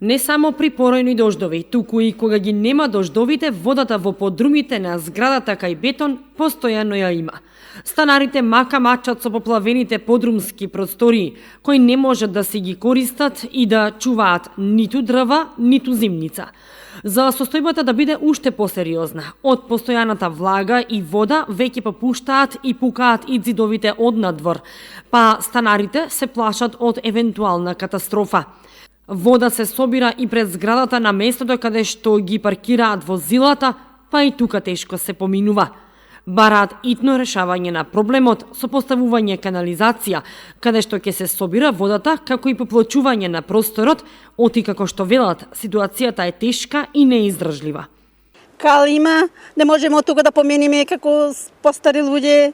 Не само при поројни дождови, туку и кога ги нема дождовите, водата во подрумите на зградата кај бетон постојано ја има. Станарите мака мачат со поплавените подрумски простории, кои не можат да си ги користат и да чуваат ниту дрва, ниту зимница. За состојбата да биде уште посериозна, од постојаната влага и вода веќе попуштаат и пукаат и ѕидовите од надвор, па станарите се плашат од евентуална катастрофа. Вода се собира и пред зградата на местото каде што ги паркираат возилата, па и тука тешко се поминува. Бараат итно решавање на проблемот со поставување канализација, каде што ќе се собира водата, како и поплочување на просторот, оти како што велат, ситуацијата е тешка и неиздржлива. Кал има, не можеме од тука да помениме како постари луѓе,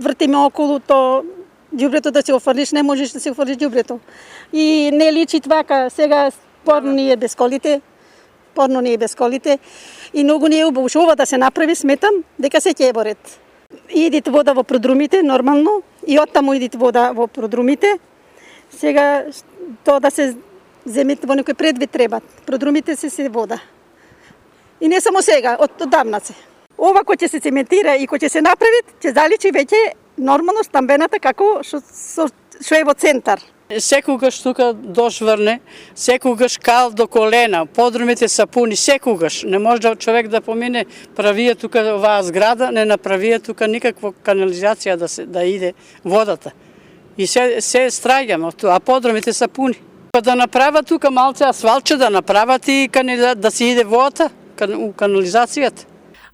вртиме околу то, ѓубрето да се офрлиш, не можеш да се офрлиш ѓубрето. И не личи твака, сега порно не е без колите, и многу не е убаво. Ова да се направи, сметам, дека се ќе борет. Идит вода во продрумите, нормално, и оттаму идит вода во продрумите. Сега, тоа да се земите во некој предвид треба. Продрумите се вода. И не само сега, од давна се. Ова кој ќе се цементира и кој ќе се направи, ќе заличи веќе нормално стамбената како што е во центар. Секогаш тука дожд врне, секогаш кал до колена, подрумите са пуни, секогаш. Не може да човек да помине, правие тука оваа зграда, не направие тука никаква канализација да иде водата. И се страѓаме, а подрумите са пуни. Да направат тука малце асфалтче, да направат и да се иде водата, канализацијата.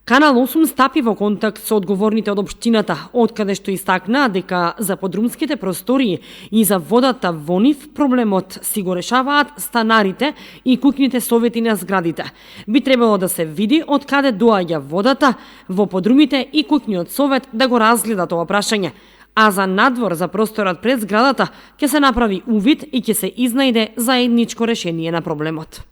Канал 8 стапи во контакт со одговорните од општината, откаде што истакна дека за подрумските простории и за водата во нив проблемот си го решаваат станарите и куќните совети на зградите. Би требало да се види од каде доаѓа водата во подрумите и куќниот совет да го разгледа тоа прашање. А за надвор за просторот пред зградата ќе се направи увид и ќе се изнајде заедничко решение на проблемот.